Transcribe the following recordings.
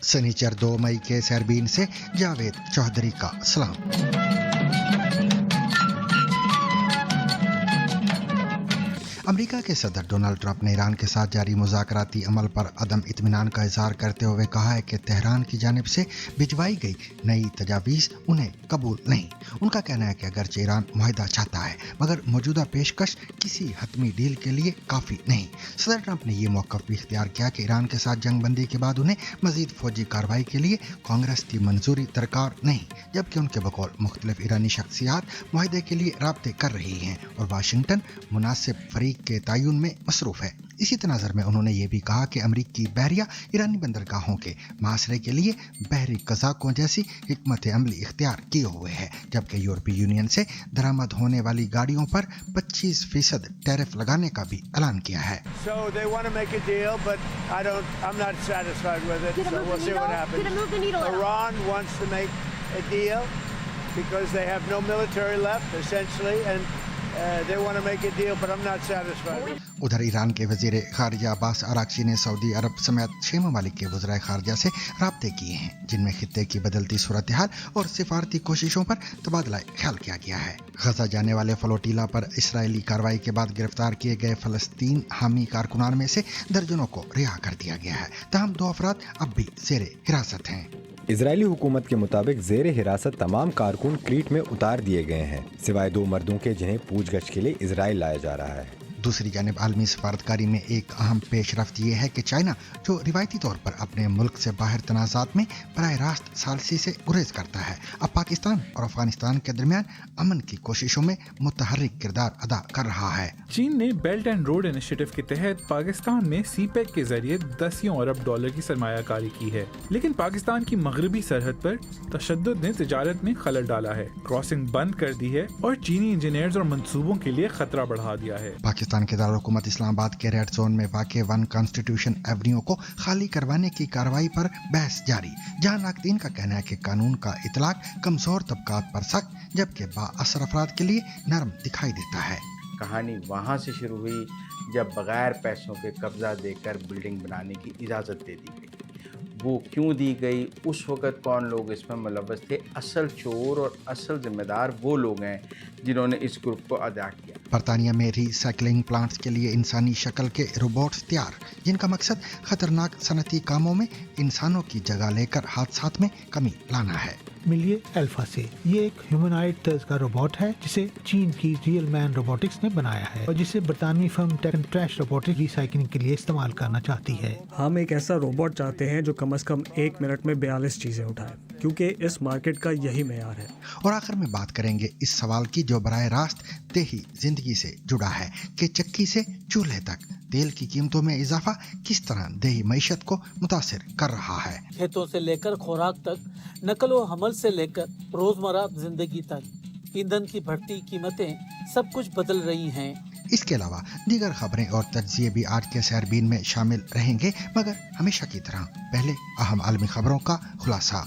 सनीचर 2 मई के सरबीन से जावेद चौधरी का सलाम। अमेरिका के सदर डोनाल्ड ट्रंप ने ईरान के साथ जारी मुज़ाकराती अमल पर अदम इत्मीनान का इजहार करते हुए कहा है कि तेहरान की जानिब से भिजवाई गई नई तजावीज़ उन्हें कबूल नहीं। उनका कहना है कि अगरचे ईरान मुआहदा चाहता है मगर मौजूदा पेशकश किसी हतमी डील के लिए काफ़ी नहीं। सदर ट्रंप ने यह मौक़िफ़ भी इख्तियार किया कि ईरान के साथ जंग बंदी के बाद उन्हें मज़ीद फ़ौजी कार्रवाई के लिए कांग्रेस की मंजूरी दरकार नहीं, जबकि उनके बकौल मुख्तलिफ ईरानी शख्सियात मुआहदे के लिए राब्ते कर रही हैं और वाशिंगटन मुनासिब फरीक के तयन में मसरूफ है। इसी तनाज़र में उन्होंने ये भी कहा कि अमरीकी बहरिया ईरानी बंदरगाहों के मासरे के लिए बहरी कज़ाकों जैसी हिकमत अमली इख्तियार किए हुए है, जबकि यूरोपीय यूनियन से दरामद होने वाली गाड़ियों पर 25% टैरिफ लगाने का भी ऐलान किया है। So they want to make a deal, but I'm not satisfied with it. So we'll see what happens. Iran wants to make a deal because they have no military left, essentially, and they want to make a deal, but I'm not satisfied. उधर Iran के वज़ीर ख़ारिजा Abbas Araghchi ने Saudi अरब समेत 6 ममालिक के वज़राए ख़ारिजा से राब्ते किए हैं, जिनमें खित्ते की बदलती सूरत हाल और सिफारती कोशिशों पर तबादला ख्याल किया गया है। गजा जाने वाले फ्लोटीला पर इसराइली कार्रवाई के बाद गिरफ्तार किए गए फ़लस्तीन हामी कारकुनान में से दर्जनों को रिहा कर दिया गया है। तमाम 2 अफराद अब भी ज़ेरे हिरासत हैं। इजरायली हुकूमत के मुताबिक ज़ेर हिरासत तमाम कारकुन क्रीट में उतार दिए गए हैं, सिवाय 2 मर्दों के जिन्हें पूछगछ के लिए इजराइल लाया जा रहा है। दूसरी जानिब आलमी सफारतकारी में एक अहम पेशरफ्त ये है कि चाइना, जो रिवायती तौर पर अपने मुल्क से बाहर तनाज़ात में बराह रास्त सालसी से गुरेज करता है, अब पाकिस्तान और अफगानिस्तान के दरमियान अमन की कोशिशों में मुतहर्रिक किरदार अदा कर रहा है। चीन ने बेल्ट एंड रोड इनिशिएटिव के तहत पाकिस्तान में सीपेक के जरिए $10 अरब की सरमायाकारी की है, लेकिन पाकिस्तान की मगरबी सरहद पर तशद्दुद ने तिजारत में खलल डाला है, क्रॉसिंग बंद कर दी है और चीनी इंजीनियर्स और मंसूबों के लिए खतरा बढ़ा दिया है। पाकिस्तान के दारुल-हुकूमत इस्लामाबाद के रेड जोन में वाक़े 1 कॉन्स्टिट्यूशन एवेन्यू को खाली करवाने की कार्रवाई पर बहस जारी, जहां नाक़दीन का कहना है कि कानून का इतलाक कमजोर तबकात पर सख्त, जबकि बाअसर अफराद के लिए नरम दिखाई देता है। कहानी वहाँ से शुरू हुई जब बगैर पैसों के कब्जा देकर बिल्डिंग बनाने की इजाज़त दे दी गई। वो क्यों दी गई, उस वक़्त कौन लोग इसमें मुलव्वस थे, असल चोर और असल जिम्मेदार वो लोग हैं जिन्होंने इस ग्रुप को अदा किया। बरतानिया में रीसाइक्लिंग प्लांट्स के लिए इंसानी शक्ल के रोबोट्स तैयार, जिनका मकसद खतरनाक सनती कामों में इंसानों की जगह लेकर हादसात में कमी लाना है। मिलिए अल्फा से। ये एक ह्यूमनॉइड तर्ज का रोबोट है जिसे चीन की रियल मैन रोबोटिक्स ने बनाया है और जिसे बरतानवी firm Tech and Trash robotics recycling के लिए इस्तेमाल करना चाहती है। हम एक ऐसा रोबोट चाहते हैं जो कम से कम 1 मिनट में 42 चीजें उठाए, क्योंकि इस मार्केट का यही मेयार है। और आखिर में बात करेंगे इस सवाल की जो बराह रास्त देही जिंदगी से जुड़ा है कि चक्की से चूल्हे तक तेल की कीमतों में इजाफा किस तरह देही मईशत को मुतासिर कर रहा है। खेतों से लेकर खुराक तक, नकल व हमल से लेकर रोजमर्रा जिंदगी तक, ईंधन की बढ़ती कीमतें सब कुछ बदल रही हैं। इसके अलावा दीगर खबरें और तज्जिए भी आज के सैरबीन में शामिल रहेंगे, मगर हमेशा की तरह पहले अहम आलमी खबरों का खुलासा।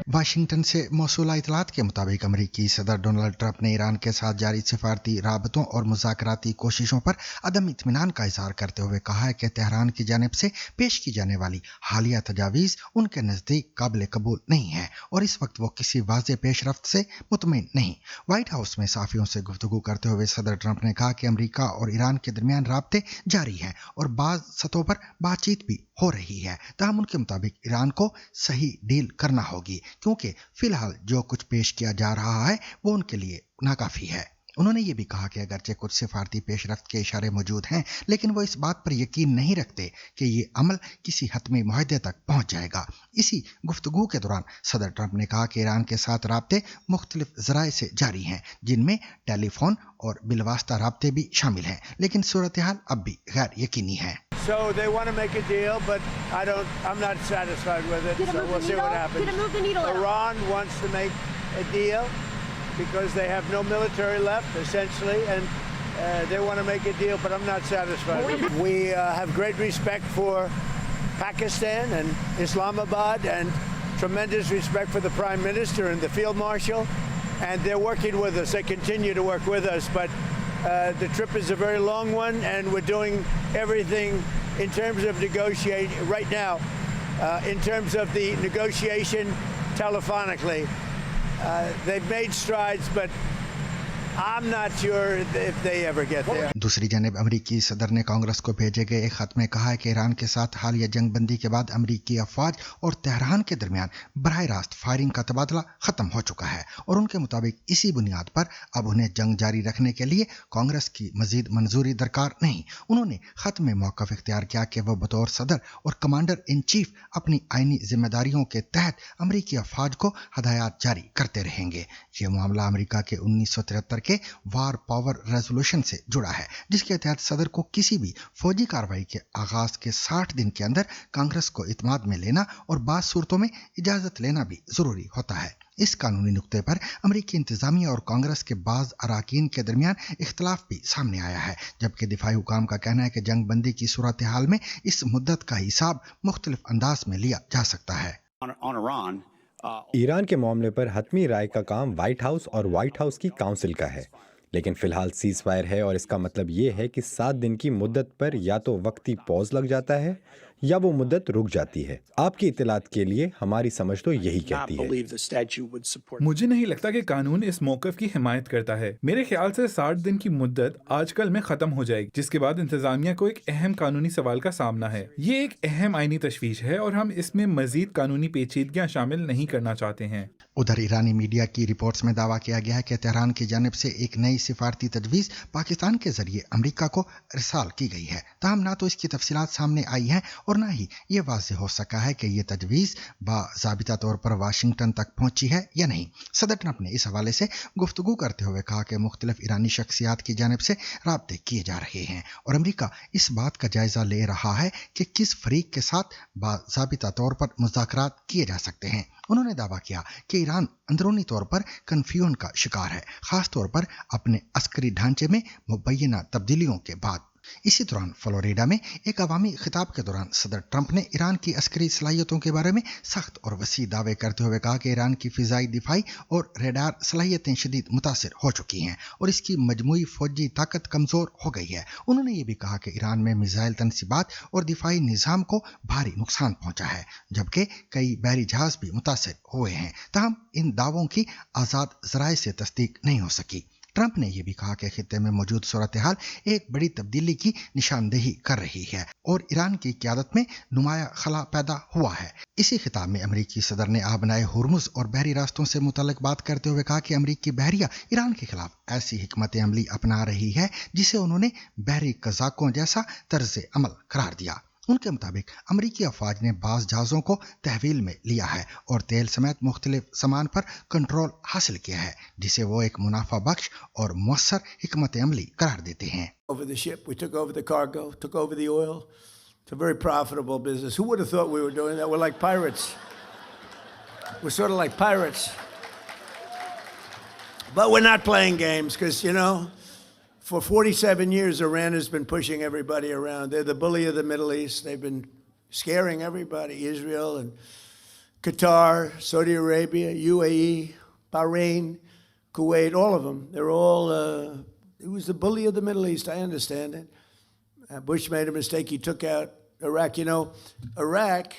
वाशिंगटन से मौसूला इतलात के मुताबिक अमरीकी सदर डोनाल्ड ट्रंप ने ईरान के साथ जारी सिफारती राबतों और मुज़ाकराती कोशिशों पर अदम इत्मीनान का इजहार करते हुए कहा है कि तेहरान की जानिब से पेश की जाने वाली हालिया तजावीज़ उनके नज़दीक काबिल कबूल नहीं है और इस वक्त वो किसी वाज़े पेशरफ्त से मुतमईन नहीं। व्हाइट हाउस में सहाफ़ियों से गुफ्तगू करते हुए सदर ट्रंप ने कहा कि अमरीका और ईरान के दरमियान राब्ते जारी हैं और बाज़ सतहों पर बातचीत भी हो रही है, ताहम उनके मुताबिक ईरान को सही डील करना होगी, क्योंकि फिलहाल जो कुछ पेश किया जा रहा है वो उनके लिए नाकाफी है। उन्होंने ये भी कहा कि अगरचे कुछ सिफारती पेशरफ्त के इशारे मौजूद हैं, लेकिन वो इस बात पर यकीन नहीं रखते कि ये अमल किसी हतमी मुआहदे तक पहुंच जाएगा। इसी गुफ्तगू के दौरान सदर ट्रंप ने कहा कि ईरान के साथ राब्ते मुख्तलिफ ज़राए से जारी हैं, जिनमें टेलीफोन और बिलवास्ता राब्ते भी शामिल हैं, लेकिन सूरत हाल अब भी गैर यकीनी है। So they want to make a deal, but I'm not satisfied with it. So we'll see what happens. Iran wants to make a deal because they have no military left, essentially, and they want to make a deal, but I'm not satisfied. We have great respect for Pakistan and Islamabad, and tremendous respect for the Prime Minister and the Field Marshal. and they're working with us. They continue to work with us, but the trip is a very long one, and we're doing everything in terms of negotiating right now, in terms of the negotiation telephonically. They've made strides, but I'm not sure if they ever get there. दूसरी जानब अमरीकी सदर ने कांग्रेस को भेजे गए एक खत में कहा है कि ईरान के साथ हालिया जंग बंदी के बाद अमरीकी अफवाज और तेहरान के दरमियान बराह रास्त फायरिंग का तबादला खत्म हो चुका है और उनके मुताबिक इसी बुनियाद पर अब उन्हें जंग जारी रखने के लिए कांग्रेस की मजीद मंजूरी दरकार नहीं। उन्होंने खत में मौक़िफ़ इख्तियार किया कि वह बतौर सदर और कमांडर इन चीफ अपनी आईनी जिम्मेदारियों के तहत अमरीकी अफवाज को हदायत जारी करते रहेंगे। ये मामला अमरीका के 1973 के वार पावर रेजोल्यूशन से जुड़ा है, जिसके तहत सदर को किसी भी फौजी कार्रवाई के आगाज के 60 दिन के अंदर कांग्रेस को इत्माद में लेना और बाज़ सूरतों में इजाजत लेना भी जरूरी होता है। इस कानूनी नुक्ते पर अमरीकी इंतजामिया और कांग्रेस के बाज़ अराकीन के दरमियान इख्तलाफ भी सामने आया है, जबकि दिफाई हुकाम का कहना है कि जंग बंदी की सूरत हाल में इस मुद्दत का हिसाब मुख्तलिफ अंदाज में लिया जा सकता है। ईरान के मामले पर हतमी राय का काम व्हाइट हाउस और व्हाइट हाउस की काउंसिल का है, लेकिन फिलहाल सीज फायर है और इसका मतलब ये है कि 7 दिन की मुद्दत पर या तो वक्ती पॉज लग जाता है या वो मुद्दत रुक जाती है। आपकी इत्तलात के लिए हमारी समझ तो यही कहती है। मुझे नहीं लगता कि कानून इस मौक़िफ़ की हिमायत करता है। मेरे ख्याल से 60 दिन की मुद्दत आजकल में ख़त्म हो जाएगी, जिसके बाद इंतज़ामिया को एक अहम कानूनी सवाल का सामना है। ये एक अहम आईनी तशवीश है और हम इसमें मज़ीद कानूनी पेचीदगियाँ शामिल नहीं करना चाहते हैं। उधर ईरानी मीडिया की रिपोर्ट्स में दावा किया गया है कि तेहरान की जानिब से एक नई सिफारती तजवीज़ पाकिस्तान के जरिए अमरीका को इरसाल की गई है। ताहम ना तो इसकी तफसीलात सामने आई हैं और ना ही ये वाज़ेह हो सका है कि ये तजवीज़ बाज़ाबिता तौर पर वाशिंगटन तक पहुंची है या नहीं। सदर ट्रंप ने इस हवाले से गुफ्तगू करते हुए कहा कि मुख्तलिफ ईरानी शख्सियात की जानिब से राब्ते किए जा रहे हैं और अमरीका इस बात का जायज़ा ले रहा है कि किस फरीक के साथ बाज़ाबिता तौर पर मुज़ाकरात किए जा सकते हैं। उन्होंने दावा किया कि ईरान अंदरूनी तौर पर कन्फ्यूजन का शिकार है, खास तौर पर अपने अस्करी ढांचे में मुबैना तब्दीलियों के बाद। इसी दौरान फ्लोरिडा में एक अवामी खिताब के दौरान सदर ट्रंप ने ईरान की अस्करी सलाहियतों के बारे में सख्त और वसी दावे करते हुए कहा कि ईरान की फिजाई दिफाई और रेडार सलाहियतें शदीद मुतासिर हो चुकी हैं और इसकी मजमूई फौजी ताकत कमज़ोर हो गई है। उन्होंने ये भी कहा कि ईरान में मिसाइल तनसीबात और दिफाई निज़ाम को भारी नुकसान पहुंचा है, जबकि कई बहरी जहाज भी मुतासिर हुए हैं। ताहम इन दावों की आज़ाद ज़राए से तस्दीक नहीं हो सकी। ट्रंप ने यह भी कहा कि खित्ते में मौजूद सूरत हाल एक बड़ी तब्दीली की निशानदेही कर रही है और ईरान की क़यादत में नुमाया खला पैदा हुआ है। इसी खिताब में अमरीकी सदर ने आबनाए हुर्मुज़ और बहरी रास्तों से मुतल्लिक बात करते हुए कहा कि अमरीकी बहरिया ईरान के खिलाफ ऐसी हिकमत अमली अपना रही है जिसे उन्होंने बहरी कज़ाकों जैसा तर्ज अमल करार दिया। उनके मुताबिक अमरीकी अफवाज ने बाज़ जहाज़ों को तहवील में लिया है और तेल समेत मुख्तलिफ सामान पर कंट्रोल हासिल किया है, जिसे वो एक मुनाफा बख्श और मुअस्सर हिकमत अमली करार देते हैं। Over the ship, we took over the cargo, took over the oil. It's a very profitable business. Who would have thought we were doing that? We're like pirates. We're sort of like pirates. But we're not playing games because, you know, for 47 years, Iran has been pushing everybody around. They're the bully of the Middle East. They've been scaring everybody, Israel and Qatar, Saudi Arabia, UAE, Bahrain, Kuwait, all of them. They're all, it was the bully of the Middle East, I understand it. Bush made a mistake. He took out Iraq. You know, Iraq,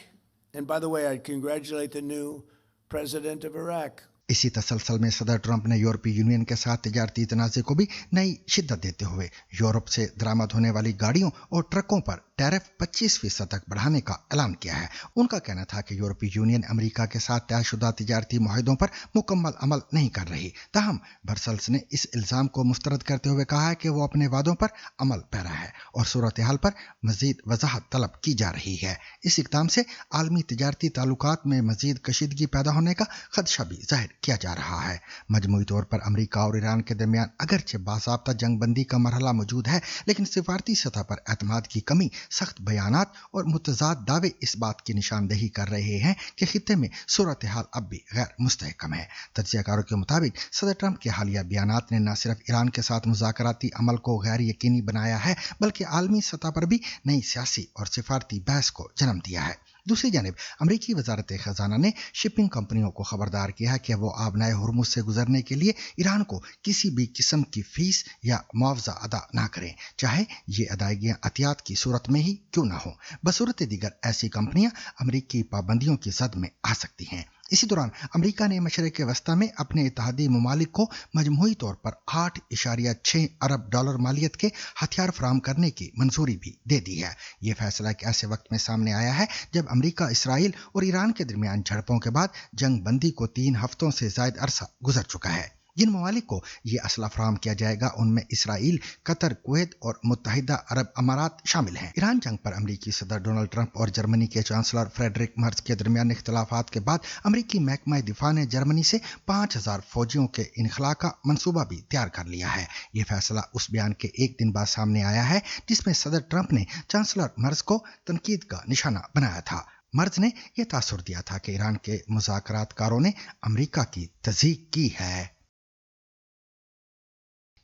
and by the way, I congratulate the new president of Iraq. इसी तसलसल में सदर Trump ने यूरोपीय union के साथ तिजारती तनाज़े को भी नई शिद्दत देते हुए यूरोप से दरामद होने वाली गाड़ियों और ट्रकों पर टैरिफ 25% तक बढ़ाने का ऐलान किया है। उनका कहना था कि यूरोपीय यूनियन अमेरिका के साथ तयशुदा तिजारती मुआहदों पर मुकम्मल अमल नहीं कर रही। ताहम ब्रसेल्स ने इस इल्ज़ाम को मुस्तरद करते हुए कहा है कि वो अपने वादों पर अमल पैरा है और सूरत हाल पर मज़ीद वजाहत तलब की जा रही है। इस इक़दाम से आलमी तिजारती ताल्लुकात में मज़ीद कशीदगी पैदा होने का खदशा भी जाहिर किया जा रहा है। मजमूई तौर पर अमेरिका और ईरान के दरमियान अगरचे बाज़ाब्ता जंग बंदी का मरहला मौजूद है, लेकिन सिफारती सतह पर एतमाद की कमी, सख्त बयानात और मुतज़ाद दावे इस बात की निशानदेही कर रहे हैं कि खित्ते में सूरत हाल अब भी गैर मुस्तहकम है। तज्ज़ियाकारों के मुताबिक सदर ट्रंप के हालिया बयानात ने न सिर्फ ईरान के साथ मुज़ाकराती अमल को गैर यकीनी बनाया है, बल्कि आलमी सतह पर भी नई सियासी और सिफारती बहस को जन्म दिया है। दूसरी जानब अमरीकी वजारत खजाना ने शिपिंग कंपनियों को खबरदार किया है कि वो आबनाए हुर्मुज से गुजरने के लिए ईरान को किसी भी किस्म की फीस या मुआवजा अदा ना करें, चाहे ये अदायगियां एहतियात की सूरत में ही क्यों ना हो। बसूरत दीगर ऐसी कंपनियां अमरीकी पाबंदियों की जद में आ सकती हैं। इसी दौरान अमेरिका ने मशरक़ वस्ता में अपने इत्तेहादी ममालिक को मजमूई तौर पर $8.6 अरब मालियत के हथियार फराहम करने की मंजूरी भी दे दी है। यह फैसला एक ऐसे वक्त में सामने आया है जब अमेरिका, इसराइल और ईरान के दरमियान झड़पों के बाद जंग बंदी को 3 हफ्तों से ज्यादा अरसा गुजर चुका है। जिन ममालिक को यह असला फराहम किया जाएगा उनमें इसराइल, कतर, कुवैत और मुत्तहिदा अरब अमारात शामिल हैं। ईरान जंग पर अमेरिकी सदर डोनाल्ड ट्रंप और जर्मनी के चांसलर फ्रेडरिक मर्ज के दरमियान इख्तिलाफात के बाद अमेरिकी महकमा दिफा ने जर्मनी से 5000 फौजियों के इनखला का मंसूबा भी तैयार कर लिया है। यह फैसला उस बयान के एक दिन बाद सामने आया है जिसमें सदर ट्रंप ने चांसलर मर्ज को तनकीद का निशाना बनाया था। मर्ज ने यह तासुर दिया था कि ईरान के मुज़ाकरातकारों ने अमेरिका की तज़ीक की है।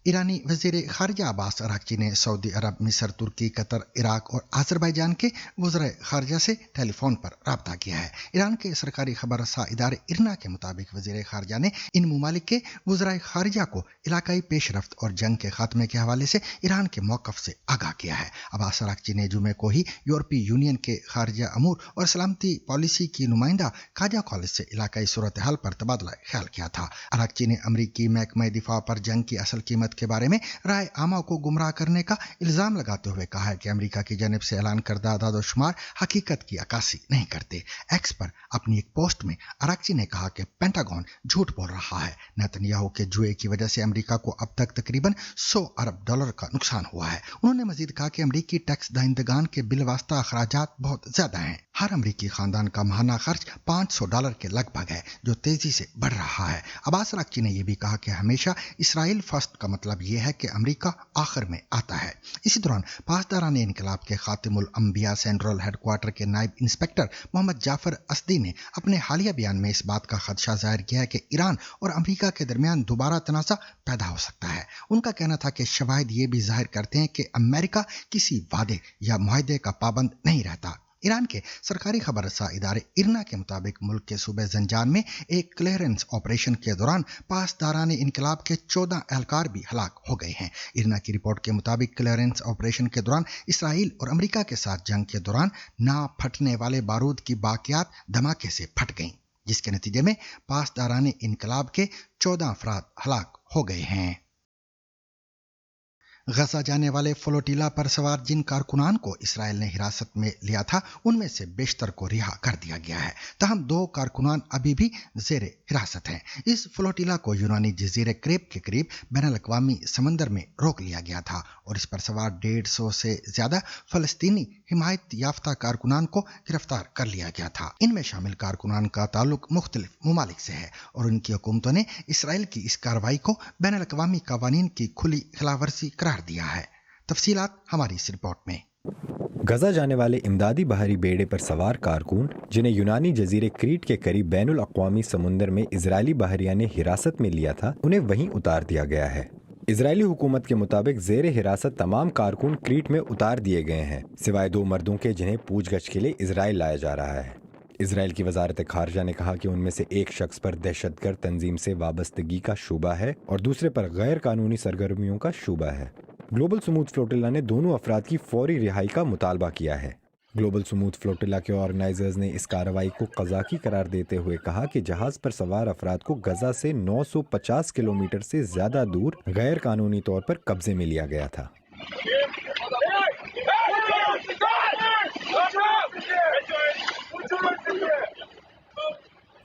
ईरानी वज़ीर ख़ारिजा अब्बास अराग़ची ने सऊदी अरब, मिस्र, तुर्की, कतर, इराक और अज़रबैजान के वज़ीर ख़ारिजा से टेलीफोन पर रब्ता किया है। ईरान के सरकारी खबर रसा इदारे इरना के मुताबिक वज़ीर ख़ारिजा ने इन ममालिक के वज़ीर ख़ारिजा को इलाकाई पेशरफ्त और जंग के खात्मे के हवाले से ईरान के मौक़िफ़ से आगाह किया है। अब्बास अराग़ची ने जुमे को ही यूरोपीय यूनियन के ख़ारिजा अमूर और सलामती पॉलिसी की नुमाइंदा खाजा कॉलेज से इलाकाई सूरत हाल पर तबादला ख्याल किया था। अराग़ची ने अमरीकी महकमा दिफा पर जंग की असल कीमत के बारे में राय आमा को गुमराह करने का इल्जाम लगाते हुए कहा है कि अमेरिका की जानिब से ऐलान करदा आदाद-ओ-शुमार हकीकत की अक्कासी नहीं करते। एक्स पर अपनी एक पोस्ट में अराग़ची ने कहा कि पेंटागन झूठ बोल रहा है। नेतन्याहू के जुए की वजह से अमेरिका को अब तक तकरीबन $100 अरब का नुकसान हुआ है। उन्होंने मजीद कहा कि अमेरिकी टैक्स दहिंदगान के बिलवास्ता अखराजात बहुत ज्यादा हैं। हर अमेरिकी खानदान का माहाना खर्च $500 के लगभग है, जो तेजी से बढ़ रहा है। अब्बास अराग़ची ने यह भी कहा कि हमेशा इसराइल फर्स्ट का मतलब यह है कि अमेरिका आखिर में आता है। इसी दौरान पासदारान इनकलाब के खातिमुल अंबिया सेंट्रल हेडक्वार्टर के नायब इंस्पेक्टर मोहम्मद जाफर असदी ने अपने हालिया बयान में इस बात का खदशा जाहिर किया है कि ईरान और अमेरिका के दरमियान दोबारा तनाज़ा पैदा हो सकता है। उनका कहना था कि शवाहिद ये भी जाहिर करते हैं कि अमेरिका किसी वादे या मुआहदे का पाबंद नहीं रहता। ईरान के सरकारी खबर रसा इदारे इरना के मुताबिक मुल्क के सूबे जंजान में एक क्लियरेंस ऑपरेशन के दौरान पासदारान इनकलाब के 14 एहलकार भी हलाक हो गए हैं। इरना की रिपोर्ट के मुताबिक क्लियरेंस ऑपरेशन के दौरान इसराइल और अमेरिका के साथ जंग के दौरान ना फटने वाले बारूद की बाकियात धमाके से फट गईं, जिसके नतीजे में पासदारान इनकलाब के 14 अफराद हलाक हो गए हैं। गजा जाने वाले फ्लोटिला पर सवार जिन कारकुनान को इसराइल ने हिरासत में लिया था उनमें से बेशतर को रिहा कर दिया गया है, तहम 2 कारकुनान अभी भी जेरे हिरासत हैं। इस फ्लोटिला को यूनानी जजीरे क्रेब के करीब बैनुल-अक़वामी समंदर में रोक लिया गया था और इस पर सवार 150 से ज्यादा फलस्तीनी हिमायत याफ्ता कारकुनान को गिरफ्तार कर लिया गया था। इनमें शामिल कारकुनान का ताल्लुक मुख्तलिफ ममालिक से है और उनकी हुकूमतों ने इसराइल की इस कार्रवाई को बैनुल-अक़वामी कवानीन की खुली खिलाफवर्जी करार दिया है। तफसीलात हमारी इस रिपोर्ट में। गजा जाने वाले इमदादी बहरी बेड़े पर सवार कारकुन जिन्हें यूनानी जजीरे क्रीट के करीब बैनुल अक़वामी समुंदर में इजरायली बहरिया ने हिरासत में लिया था, उन्हें वहीं उतार दिया गया है। इजरायली हुकूमत के मुताबिक जेर हिरासत तमाम कारकुन क्रीट में उतार दिए गए हैं, सिवाय 2 मर्दों के जिन्हें पूछगछ के लिए इजराइल लाया जा रहा है। इजराइल की वजारत खारजा ने कहा कि उनमें से एक शख्स पर दहशतगर्द तंजीम से वाबस्तगी का शुबा है और दूसरे पर गैर कानूनी सरगर्मियों का शुबा है। ग्लोबल समूद फ्लोटिला ने दोनों अफराद की फौरी रिहाई का मुतालबा किया है। ग्लोबल समूद फ्लोटिला के ऑर्गेनाइजर्स ने इस कार्रवाई को क़ज़ाकी करार देते हुए कहा कि जहाज पर सवार अफराद को गजा से 950 किलोमीटर से ज्यादा दूर गैर कानूनी तौर पर कब्जे में लिया गया था।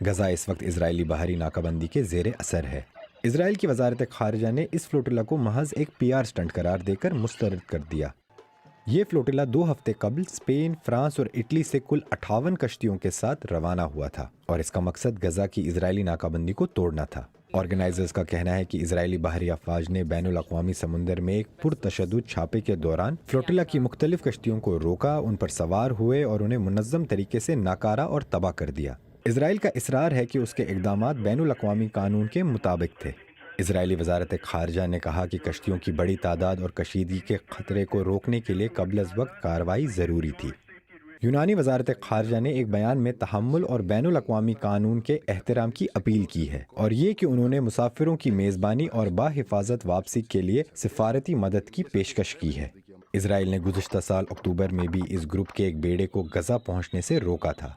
गजा इस वक्त इजरायली बाहरी नाकाबंदी के जेर असर है। इजराइल की वजारत खारजा ने इस फ्लोटिला को महज एक PR स्टंट करार देकर मुस्तरद कर दिया। ये फ्लोटिला 2 हफ्ते कबल स्पेन, फ्रांस और इटली से कुल 58 कश्तियों के साथ रवाना हुआ था और इसका मकसद गजा की इजरायली नाकाबंदी को तोड़ना था। ऑर्गेनाइजर्स का कहना है कि इजरायली बाहरी अफवाज ने बैनुल अक़वामी समुंदर में एक पुरतशद्दुद छापे के दौरान फ्लोटिला की मुख्तलिफ कश्तियों को रोका, उन पर सवार हुए और उन्हें मुनज़्ज़म तरीके से नाकारा और तबाह कर दिया। इजराइल का इसरार है कि उसके इक़दामात बैनुल अक़वामी कानून के मुताबिक थे। इजरायली वजारत खारजा ने कहा कि कश्तियों की बड़ी तादाद और कशीदगी के खतरे को रोकने के लिए क़ब्ल अज़ वक्त कार्रवाई ज़रूरी थी। یونانی وزارت خارجہ نے ایک بیان میں تحمل اور بین الاقوامی قانون کے احترام کی اپیل کی ہے، اور یہ کہ انہوں نے مسافروں کی میزبانی اور باحفاظت واپسی کے لیے سفارتی مدد کی پیشکش کی ہے۔ اسرائیل نے گزشتہ سال اکتوبر میں بھی اس گروپ کے ایک بیڑے کو غزہ پہنچنے سے روکا تھا۔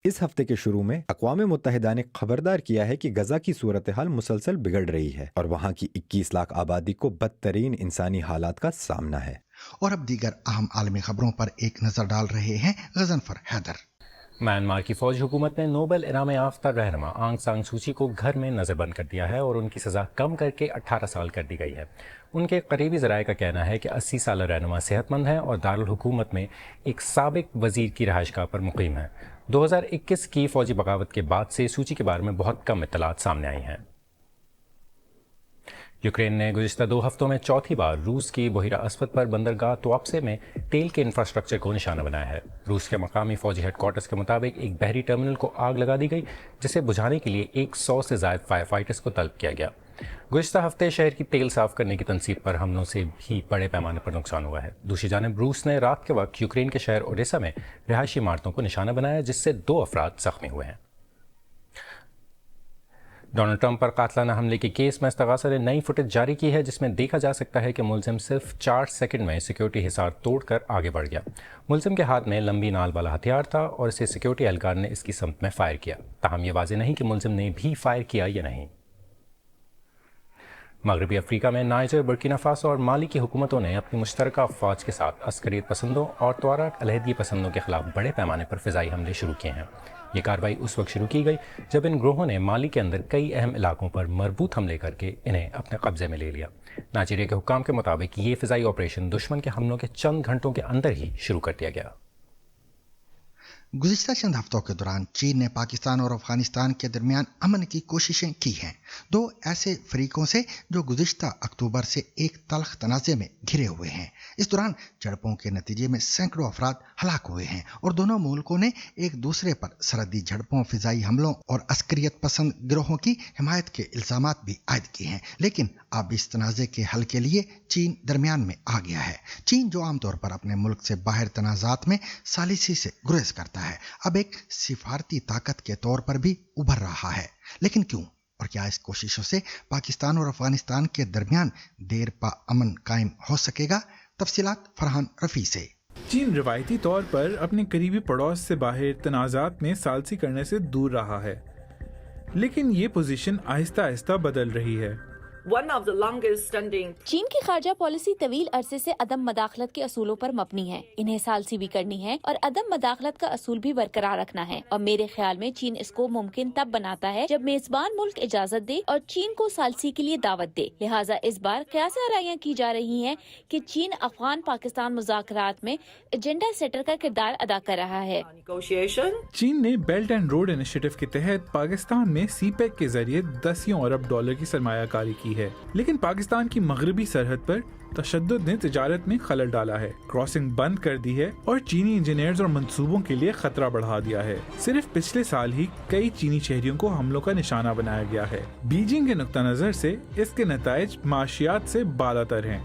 اس ہفتے کے شروع میں اقوام متحدہ نے خبردار کیا ہے کہ غزہ کی صورتحال مسلسل بگڑ رہی ہے اور وہاں کی 21 لاکھ آبادی کو بدترین انسانی حالات کا سامنا ہے۔ اور اب دیگر اہم عالمی خبروں پر ایک نظر ڈال رہے ہیں غضنفر حیدر۔ میانمار کی فوجی حکومت نے نوبل انعام یافتہ رہنما آنگ سان سوچی کو گھر میں نظر بند کر دیا ہے اور ان کی سزا کم کر کے 18 سال کر دی گئی ہے۔ ان کے قریبی ذرائع کا کہنا ہے کہ 80 سالہ رہنما صحت مند ہے اور دارالحکومت میں ایک سابق وزیر کی رہائش گاہ پر مقیم ہے۔ 2021 کی فوجی بغاوت کے بعد سے سوچی کے بارے میں بہت کم اطلاعات سامنے آئی ہیں۔ یوکرین نے گزشتہ 2 ہفتوں میں چوتھی بار روس کی بحیرہ اسود پر بندرگاہ توپسے میں تیل کے انفراسٹرکچر کو نشانہ بنایا ہے۔ روس کے مقامی فوجی ہیڈ کوارٹرز کے مطابق ایک بحری ٹرمینل کو آگ لگا دی گئی، جسے بجھانے کے لیے 100 سے زائد فائر فائٹرز کو طلب کیا گیا۔ گزشتہ ہفتے شہر کی تیل صاف کرنے کی تنصیب پر حملوں سے بھی بڑے پیمانے پر نقصان ہوا ہے۔ دوسری جانب روس نے رات کے وقت یوکرین کے شہر اوڈیسا میں رہائشی عمارتوں کو نشانہ بنایا، جس سے 2 افراد زخمی ہوئے ہیں۔ ڈونلڈ ٹرمپ پر قاتلانہ حملے کے کیس میں استغاثہ نے نئی فوٹیج جاری کی ہے، جس میں دیکھا جا سکتا ہے کہ ملزم صرف 4 سیکنڈ میں سیکیورٹی حصار توڑ کر آگے بڑھ گیا۔ ملزم کے ہاتھ میں لمبی نال والا ہتھیار تھا اور اسے سیکیورٹی اہلکار نے اس کی سمت میں فائر کیا، تاہم یہ واضح نہیں کہ ملزم نے بھی فائر کیا یا نہیں۔ مغربی افریقہ میں نائجر، برکینا فاسو اور مالی کی حکومتوں نے اپنی مشترکہ افواج کے ساتھ عسکریت پسندوں اور توارق علیحدگی پسندوں کے خلاف بڑے پیمانے پر فضائی حملے شروع کیے ہیں۔ یہ کارروائی اس وقت شروع کی گئی جب ان گروہوں نے مالی کے اندر کئی اہم علاقوں پر مربوط حملے کر کے انہیں اپنے قبضے میں لے لیا۔ نائجیریا کے حکام کے مطابق یہ فضائی آپریشن دشمن کے حملوں کے چند گھنٹوں کے اندر ہی شروع کر دیا گیا۔ گزشتہ چند ہفتوں کے دوران چین نے پاکستان اور افغانستان کے درمیان امن کی کوششیں کی ہیں، 2 ایسے فریقوں سے جو گزشتہ اکتوبر سے ایک تلخ تنازع میں گھرے ہوئے ہیں۔ اس دوران جھڑپوں کے نتیجے میں سینکڑوں افراد ہلاک ہوئے ہیں اور دونوں ملکوں نے ایک دوسرے پر سرحدی جھڑپوں، فضائی حملوں اور عسکریت پسند گروہوں کی حمایت کے الزامات بھی عائد کیے ہیں۔ لیکن اب اس تنازع کے حل کے لیے چین درمیان میں آ گیا ہے۔ چین جو عام طور پر اپنے ملک سے باہر تنازعات میں ثالثی سے گریز کرتا ہے، اب ایک سفارتی طاقت کے طور پر بھی ابھر رہا ہے۔ لیکن کیوں؟ اور کیا اس کوششوں سے پاکستان اور افغانستان کے درمیان دیر پا امن قائم ہو سکے گا؟ تفصیلات فرحان رفیع سے۔ چین روایتی طور پر اپنے قریبی پڑوس سے باہر تنازعات میں ثالثی کرنے سے دور رہا ہے، لیکن یہ پوزیشن آہستہ آہستہ بدل رہی ہے۔ چین کی خارجہ پالیسی طویل عرصے سے عدم مداخلت کے اصولوں پر مبنی ہے، انہیں ثالثی بھی کرنی ہے اور عدم مداخلت کا اصول بھی برقرار رکھنا ہے، اور میرے خیال میں چین اس کو ممکن تب بناتا ہے جب میزبان ملک اجازت دے اور چین کو ثالثی کے لیے دعوت دے۔ لہٰذا اس بار قیاس آرائیاں کی جا رہی ہیں کہ چین افغان پاکستان مذاکرات میں ایجنڈا سیٹر کا کردار ادا کر رہا ہے۔ چین نے بیلٹ اینڈ روڈ انیشیٹو کے تحت پاکستان میں سی پیک کے ذریعے $10 ارب کی سرمایہ کاری کی ہے، لیکن پاکستان کی مغربی سرحد پر تشدد نے تجارت میں خلل ڈالا ہے، کراسنگ بند کر دی ہے اور چینی انجینئرز اور منصوبوں کے لیے خطرہ بڑھا دیا ہے۔ صرف پچھلے سال ہی کئی چینی شہریوں کو حملوں کا نشانہ بنایا گیا ہے۔ بیجنگ کے نقطہ نظر سے اس کے نتائج معاشیات سے بالاتر ہیں۔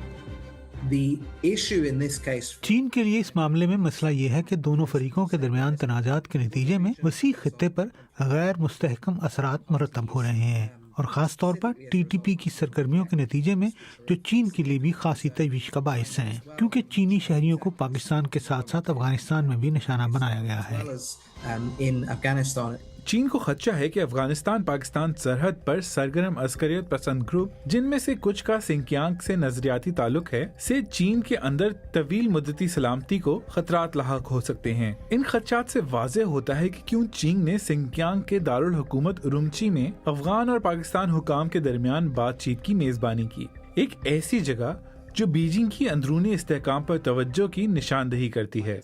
چین کے لیے اس معاملے میں مسئلہ یہ ہے کہ دونوں فریقوں کے درمیان تنازعات کے نتیجے میں وسیع خطے پر غیر مستحکم اثرات مرتب ہو رہے ہیں، اور خاص طور پر TTP کی سرگرمیوں کے نتیجے میں جو چین کے لیے بھی خاصی تشویش کا باعث ہیں، کیونکہ چینی شہریوں کو پاکستان کے ساتھ ساتھ افغانستان میں بھی نشانہ بنایا گیا ہے۔ چین کو خدشہ ہے کہ افغانستان پاکستان سرحد پر سرگرم عسکریت پسند گروپ، جن میں سے کچھ کا سنکیانگ سے نظریاتی تعلق ہے، سے چین کے اندر طویل مدتی سلامتی کو خطرات لاحق ہو سکتے ہیں۔ ان خدشات سے واضح ہوتا ہے کہ کیوں چین نے سنکیانگ کے دارالحکومت ارومچی میں افغان اور پاکستان حکام کے درمیان بات چیت کی میزبانی کی، ایک ایسی جگہ جو بیجنگ کی اندرونی استحکام پر توجہ کی نشاندہی کرتی ہے۔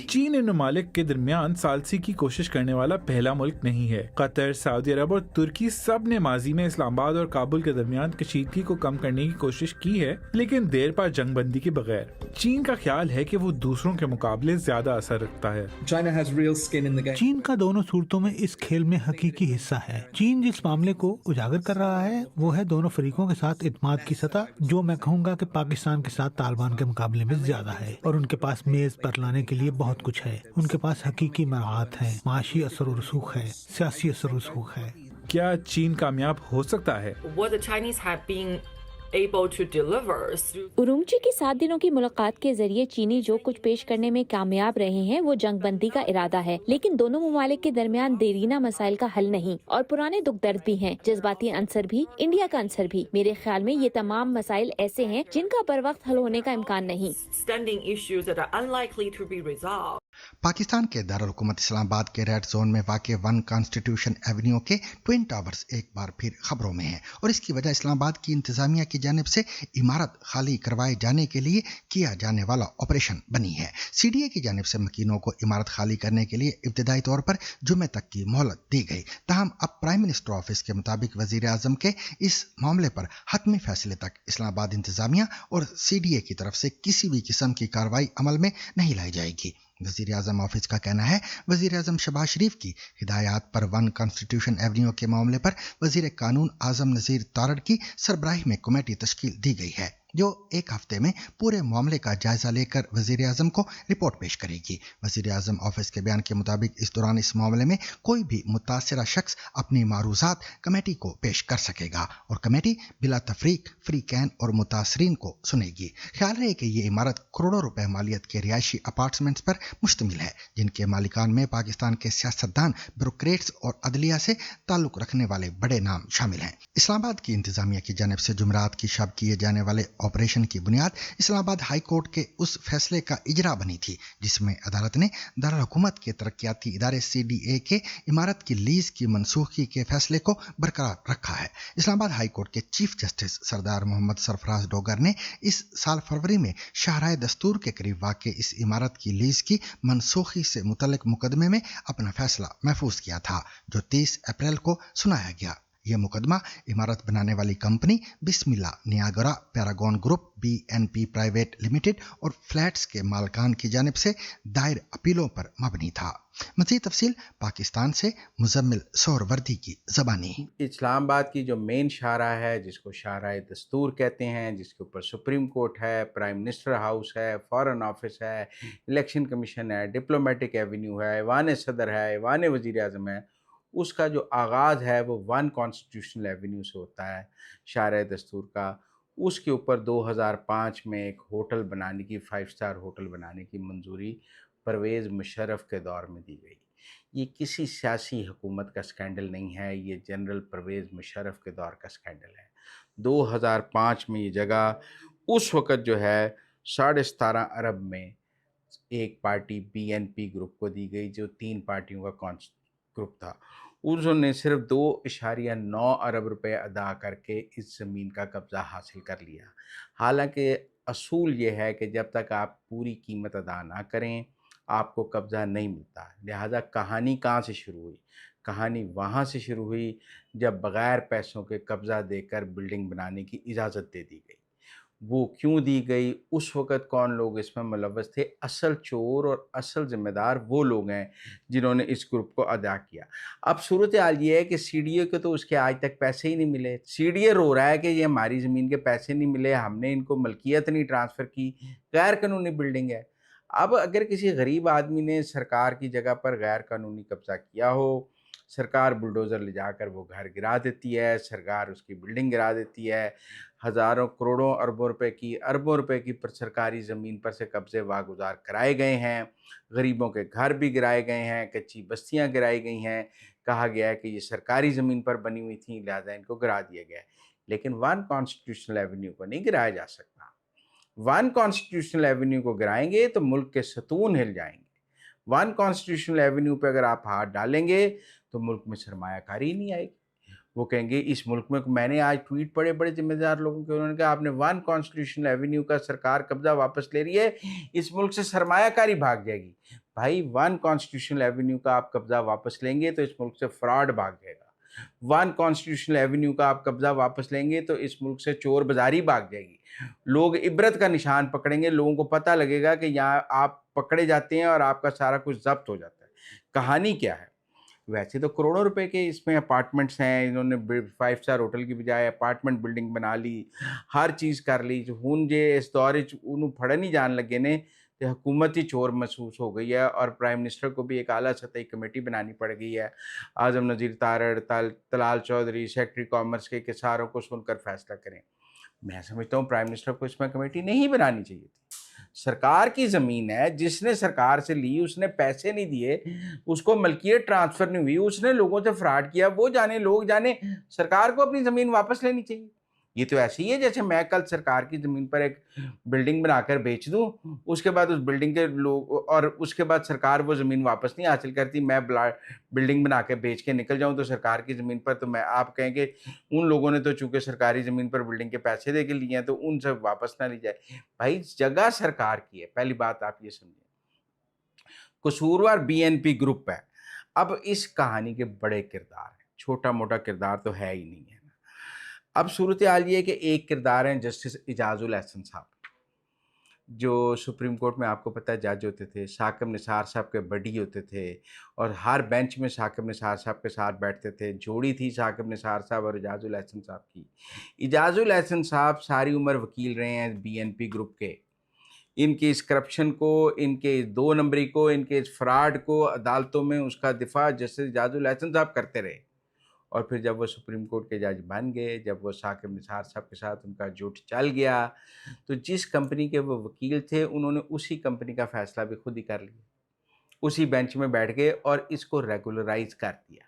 چین ان ممالک کے درمیان ثالثی کی کوشش کرنے والا پہلا ملک نہیں ہے۔ قطر، سعودی عرب اور ترکی سب نے ماضی میں اسلام آباد اور کابل کے درمیان کشیدگی کو کم کرنے کی کوشش کی ہے، لیکن دیر پا جنگ بندی کے بغیر۔ چین کا خیال ہے کہ وہ دوسروں کے مقابلے زیادہ اثر رکھتا ہے۔ چین کا دونوں صورتوں میں اس کھیل میں حقیقی حصہ ہے۔ چین جس معاملے کو اجاگر کر رہا ہے وہ ہے دونوں فریقوں کے ساتھ اعتماد کی سطح، جو میں کہوں گا کہ پاکستان کے ساتھ طالبان کے مقابلے میں زیادہ ہے، اور ان کے پاس میز پر لانے بنانے کے لیے بہت کچھ ہے. ان کے پاس حقیقی مراعات ہیں، معاشی اثر و رسوخ ہے، سیاسی اثر و رسوخ ہے. کیا چین کامیاب ہو سکتا ہے؟ ارومچی کی 7 دنوں کی ملاقات کے ذریعے چینی جو کچھ پیش کرنے میں کامیاب رہے ہیں وہ جنگ بندی کا ارادہ ہے، لیکن دونوں ممالک کے درمیان دیرینہ مسائل کا حل نہیں اور پرانے دکھ درد بھی ہیں، جذباتی عنصر بھی، انڈیا کا عنصر بھی. میرے خیال میں یہ تمام مسائل ایسے ہیں جن کا بر وقت حل ہونے کا امکان نہیں. پاکستان کے دارالحکومت اسلام آباد کے ریڈ زون میں واقع 1 کانسٹیٹیوشن ایونیو کے ٹوئن ٹاورز ایک بار پھر خبروں میں ہیں اور اس کی وجہ اسلام آباد کی انتظامیہ کی جانب سے عمارت خالی کروائے جانے کے لیے کیا جانے والا آپریشن بنی ہے. سی ڈی اے کی جانب سے مکینوں کو عمارت خالی کرنے کے لیے ابتدائی طور پر جمعے تک کی مہلت دی گئی، تاہم اب پرائم منسٹر آفس کے مطابق وزیر اعظم کے اس معاملے پر حتمی فیصلے تک اسلام آباد انتظامیہ اور سی ڈی اے کی طرف سے کسی بھی قسم کی کارروائی عمل میں نہیں لائی جائے گی. وزیر اعظم آفس کا کہنا ہے وزیر اعظم شہباز شریف کی ہدایات پر 1 کانسٹیٹیوشن ایونیو کے معاملے پر وزیر قانون اعظم نذیر تارڑ کی سربراہی میں کمیٹی تشکیل دی گئی ہے جو ایک ہفتے میں پورے معاملے کا جائزہ لے کر وزیر اعظم کو رپورٹ پیش کرے گی. وزیر اعظم آفس کے بیان کے مطابق اس دوران اس معاملے میں کوئی بھی متاثرہ شخص اپنی معروضات کمیٹی کو پیش کر سکے گا اور کمیٹی بلا تفریق فریقین اور متاثرین کو سنے گی. خیال ہے کہ یہ عمارت کروڑوں روپے مالیت کے رہائشی اپارٹمنٹس پر مشتمل ہے جن کے مالکان میں پاکستان کے سیاستدان، بیوروکریٹس اور عدلیہ سے تعلق رکھنے والے بڑے نام شامل ہیں. اسلام آباد کی انتظامیہ کی جانب سے جمعرات کی شب کیے جانے والے آپریشن کی بنیاد اسلام آباد ہائی کورٹ کے اس فیصلے کا اجرا بنی تھی جس میں عدالت نے دارالحکومت کے ترقیاتی ادارے سی ڈی اے کے عمارت کی لیز کی منسوخی کے فیصلے کو برقرار رکھا ہے. اسلام آباد ہائی کورٹ کے چیف جسٹس سردار محمد سرفراز ڈوگر نے اس سال فروری میں شاہراہ دستور کے قریب واقع اس عمارت کی لیز کی منسوخی سے متعلق مقدمے میں اپنا فیصلہ محفوظ کیا تھا جو 30 اپریل کو سنایا گیا. یہ مقدمہ عمارت بنانے والی کمپنی بسم اللہ Niagara Paragon group BNP private limited اور فلیٹس کے مالکان کی جانب سے دائر اپیلوں پر مبنی تھا. مزید تفصیل پاکستان سے مزمل سہروردی کی زبانی. اسلام آباد کی جو مین شاہراہ ہے جس کو شاہراہ دستور کہتے ہیں، جس کے اوپر سپریم کورٹ ہے، پرائم منسٹر ہاؤس ہے، فارن آفس ہے، الیکشن کمیشن ہے، ڈپلومیٹک ایونیو ہے، ایوان صدر ہے، ایوان وزیر اعظم ہے، اس کا جو آغاز ہے وہ 1 کانسٹیٹیوشنل ایونیو سے ہوتا ہے شاہراہ دستور کا. اس کے اوپر 2005 میں ایک ہوٹل بنانے کی 5 اسٹار ہوٹل بنانے کی منظوری پرویز مشرف کے دور میں دی گئی. یہ کسی سیاسی حکومت کا سکینڈل نہیں ہے، یہ جنرل پرویز مشرف کے دور کا سکینڈل ہے. 2005 میں یہ جگہ اس وقت جو ہے 17.5 ارب میں ایک پارٹی BNP گروپ کو دی گئی جو 3 پارٹیوں کا گروپ تھا. انہوں نے صرف 2.9 ارب روپے ادا کر کے اس زمین کا قبضہ حاصل کر لیا. حالانکہ اصول یہ ہے کہ جب تک آپ پوری قیمت ادا نہ کریں آپ کو قبضہ نہیں ملتا. لہذا کہانی کہاں سے شروع ہوئی؟ کہانی وہاں سے شروع ہوئی جب بغیر پیسوں کے قبضہ دے کر بلڈنگ بنانے کی اجازت دے دی گئی. وہ کیوں دی گئی؟ اس وقت کون لوگ اس میں ملوث تھے؟ اصل چور اور اصل ذمہ دار وہ لوگ ہیں جنہوں نے اس گروپ کو ادا کیا. اب صورتحال یہ ہے کہ سی ڈی اے کو تو اس کے آج تک پیسے ہی نہیں ملے. سی ڈی اے رو رہا ہے کہ یہ ہماری زمین کے پیسے نہیں ملے، ہم نے ان کو ملکیت نہیں ٹرانسفر کی، غیر قانونی بلڈنگ ہے. اب اگر کسی غریب آدمی نے سرکار کی جگہ پر غیر قانونی قبضہ کیا ہو، سرکار بلڈوزر لے جا کر وہ گھر گرا دیتی ہے، سرکار اس کی بلڈنگ گرا دیتی ہے، ہزاروں کروڑوں اربوں روپے کی پر سرکاری زمین پر سے قبضے واگزار کرائے گئے ہیں، غریبوں کے گھر بھی گرائے گئے ہیں، کچی بستیاں گرائی گئی ہیں. کہا گیا ہے کہ یہ سرکاری زمین پر بنی ہوئی تھیں لہذا ان کو گرا دیا گیا ہے. لیکن 1 کانسٹیٹیوشنل ایونیو کو نہیں گرایا جا سکتا. 1 کانسٹیٹیوشنل ایونیو کو گرائیں گے تو ملک کے ستون ہل جائیں گے. 1 کانسٹیٹیوشنل ایونیو پہ اگر آپ ہاتھ ڈالیں گے تو ملک میں سرمایہ کاری نہیں آئے گی. وہ کہیں گے اس ملک میں نے آج ٹویٹ پڑھے بڑے ذمہ دار لوگوں کے، انہوں نے کہا آپ نے 1 کانسٹیٹیوشنل ایونیو کا سرکار قبضہ واپس لے رہی ہے، اس ملک سے سرمایہ کاری بھاگ جائے گی. بھائی 1 کانسٹیٹیوشنل ایونیو کا آپ قبضہ واپس لیں گے تو اس ملک سے فراڈ بھاگ جائے گا. 1 کانسٹیٹیوشنل ایونیو کا آپ قبضہ واپس لیں گے تو اس ملک سے چور بازاری بھاگ جائے گی. لوگ عبرت کا نشان پکڑیں گے، لوگوں کو پتہ لگے گا کہ یہاں آپ پکڑے جاتے ہیں اور آپ کا سارا کچھ ضبط ہو جاتا ہے. کہانی کیا ہے؟ ویسے تو کروڑوں روپے کے اس میں اپارٹمنٹس ہیں، انہوں نے 5 اسٹار ہوٹل کی بجائے اپارٹمنٹ بلڈنگ بنا لی، ہر چیز کر لی. ہن جے اس دور انہوں پھڑے نہیں جان لگے نے کہ حکومت ہی چور محسوس ہو گئی ہے اور پرائم منسٹر کو بھی ایک اعلیٰ سطحی کمیٹی بنانی پڑ گئی ہے. اعظم نذیر تارڑ، طلال چودھری، سیکرٹری کامرس کے ساروں کو سن کر فیصلہ کریں. میں سمجھتا ہوں پرائم منسٹر کو اس میں کمیٹی نہیں بنانی چاہیے تھی. سرکار کی زمین ہے، جس نے سرکار سے لی، اس نے پیسے نہیں دیے، اس کو ملکیت ٹرانسفر نہیں ہوئی، اس نے لوگوں سے فراڈ کیا، وہ جانے لوگ جانے. سرکار کو اپنی زمین واپس لینی چاہیے. یہ تو ایسی ہی ہے جیسے میں کل سرکار کی زمین پر ایک بلڈنگ بنا کر بیچ دوں، اس کے بعد اس بلڈنگ کے لوگ، اور اس کے بعد سرکار وہ زمین واپس نہیں حاصل کرتی، میں بلڈنگ بنا کے بیچ کے نکل جاؤں تو سرکار کی زمین پر، تو میں آپ کہیں کہ ان لوگوں نے تو چونکہ سرکاری زمین پر بلڈنگ کے پیسے دے کے لیے ہیں تو ان سے واپس نہ لی جائے. بھائی جگہ سرکار کی ہے، پہلی بات آپ یہ سمجھیں. قصوروار BNP گروپ ہے. اب اس کہانی کے بڑے کردار ہیں، چھوٹا موٹا کردار تو ہے ہی نہیں ہے. اب صورتحال یہ ہے کہ ایک کردار ہیں جسٹس اعجاز الاحسن صاحب، جو سپریم کورٹ میں آپ کو پتہ ہے جج ہوتے تھے، ثاقب نثار صاحب کے بڈی ہوتے تھے اور ہر بینچ میں ثاقب نثار صاحب کے ساتھ بیٹھتے تھے. جوڑی تھی ثاقب نثار صاحب اور اعجاز الاحسن صاحب کی. اعجاز الاحسن صاحب ساری عمر وکیل رہے ہیں BNP گروپ کے. ان کی اس کرپشن کو، ان کے 2 نمبری کو، ان کے اس فراڈ کو عدالتوں میں اس کا دفاع جسٹس اعجاز الاحسن صاحب کرتے رہے. اور پھر جب وہ سپریم کورٹ کے جج بن گئے، جب وہ ثاقب نثار صاحب کے ساتھ ان کا جھوٹ چل گیا، تو جس کمپنی کے وہ وکیل تھے انہوں نے اسی کمپنی کا فیصلہ بھی خود ہی کر لیا. اسی بینچ میں بیٹھ گئے اور اس کو ریگولرائز کر دیا.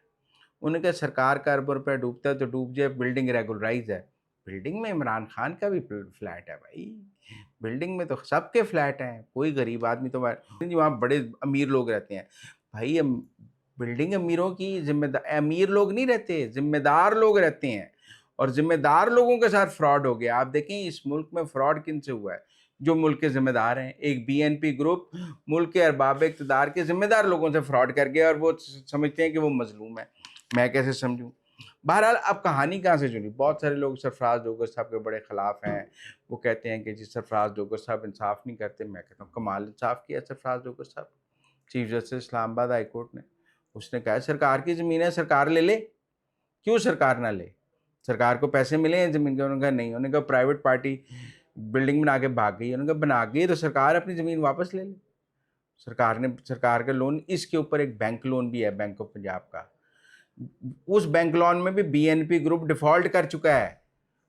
انہوں نے کہا سرکار کا اربوں روپے ڈوبتا ہے تو ڈوب جائے، بلڈنگ ریگولرائز ہے. بلڈنگ میں عمران خان کا بھی فلیٹ ہے بھائی، بلڈنگ میں تو سب کے فلیٹ ہیں، کوئی غریب آدمی تو وہاں بڑے امیر لوگ رہتے ہیں. بھائی بلڈنگ امیروں کی امیر لوگ نہیں رہتے، ذمہ دار لوگ رہتے ہیں، اور ذمہ دار لوگوں کے ساتھ فراڈ ہو گیا. آپ دیکھیں اس ملک میں فراڈ کن سے ہوا ہے؟ جو ملک کے ذمہ دار ہیں. ایک BNP گروپ ملک کے ارباب اقتدار کے ذمہ دار لوگوں سے فراڈ کر گیا اور وہ سمجھتے ہیں کہ وہ مظلوم ہے. میں کیسے سمجھوں؟ بہرحال اب کہانی کہاں سے چلی؟ بہت سارے لوگ سرفراز ڈوگر صاحب کے بڑے خلاف ہیں. وہ کہتے ہیں کہ جی سرفراز ڈوگر صاحب انصاف نہیں کرتے. میں کہتا ہوں کمال انصاف کیا سرفراز ڈوگر صاحب. چیف جسٹس اسلام آباد ہائی کورٹ نے، اس نے کہا سرکار کی زمین ہے، سرکار لے لے. کیوں سرکار نہ لے؟ سرکار کو پیسے ملے ہیں زمین کے. انہوں نے کہا نہیں. انہوں نے کہا پرائیویٹ پارٹی بلڈنگ بنا کے بھاگ گئی. انہوں نے کہا بنا گئی تو سرکار اپنی زمین واپس لے لے. سرکار کا لون، اس کے اوپر ایک بینک لون بھی ہے بینک آف پنجاب کا. اس بینک لون میں بھی BNP گروپ ڈیفالٹ کر چکا ہے.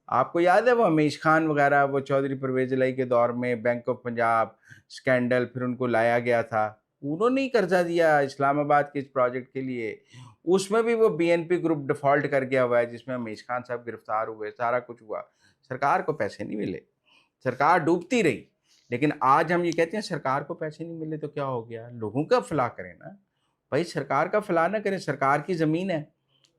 آپ کو یاد ہے وہ ہمیش خان وغیرہ، وہ چودھری پرویز الہی کے دور میں بینک آف پنجاب سکینڈل، پھر ان کو لایا گیا تھا. انہوں نے ہی قرضہ دیا اسلام آباد کے اس پروجیکٹ کے لیے. اس میں بھی وہ BNP گروپ ڈیفالٹ کر گیا ہوا ہے، جس میں ہمیش خان صاحب گرفتار ہوئے، سارا کچھ ہوا. سرکار کو پیسے نہیں ملے، سرکار ڈوبتی رہی. لیکن آج ہم یہ کہتے ہیں سرکار کو پیسے نہیں ملے تو کیا ہو گیا؟ لوگوں کا فلاح کریں نا بھائی، سرکار کا فلاح نہ کریں. سرکار کی زمین ہے،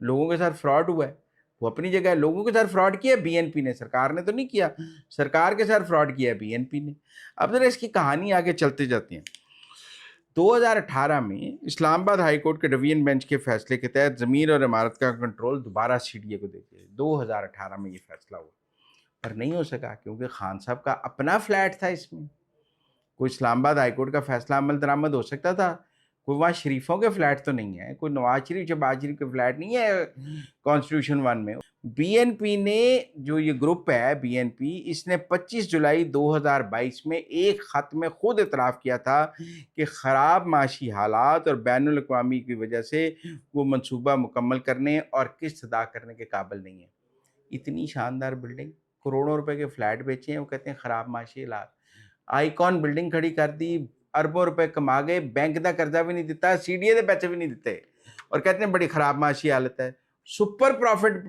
لوگوں کے ساتھ فراڈ ہوا ہے، وہ اپنی جگہ ہے. لوگوں کے ساتھ فراڈ کیا BNP نے، سرکار نے تو نہیں کیا. سرکار کے ساتھ فراڈ کیا BNP نے. اب ذرا اس کی کہانی آگے چلتے جاتے ہیں. 2018 میں اسلام آباد ہائی کورٹ کے ڈویژن بینچ کے فیصلے کے تحت زمین اور عمارت کا کنٹرول دوبارہ CDA کو دے دیا. 2018 میں یہ فیصلہ ہوا، پر نہیں ہو سکا کیونکہ خان صاحب کا اپنا فلیٹ تھا. اس میں کوئی اسلام آباد ہائی کورٹ کا فیصلہ عمل درآمد ہو سکتا تھا. کوئی وہاں شریفوں کے فلیٹ تو نہیں ہے، کوئی نواز شریف شہباز شریف کے فلیٹ نہیں ہے کانسٹیٹیوشن 1 میں. BNP نے جو یہ گروپ ہے BNP، اس نے 25 جولائی 2022 میں ایک خط میں خود اعتراف کیا تھا کہ خراب معاشی حالات اور بین الاقوامی کی وجہ سے وہ منصوبہ مکمل کرنے اور قسط ادا کرنے کے قابل نہیں ہے. اتنی شاندار بلڈنگ، کروڑوں روپے کے فلیٹ بیچے ہیں، وہ کہتے ہیں خراب معاشی حالات. آئیکن بلڈنگ کھڑی کر دی، اربوں روپے کما گئے، بینک کا قرضہ بھی نہیں دیتا، CDA دے پیسے بھی نہیں دیتے، اور کہتے ہیں بڑی خراب معاشی حالت ہے. سپر پروفٹ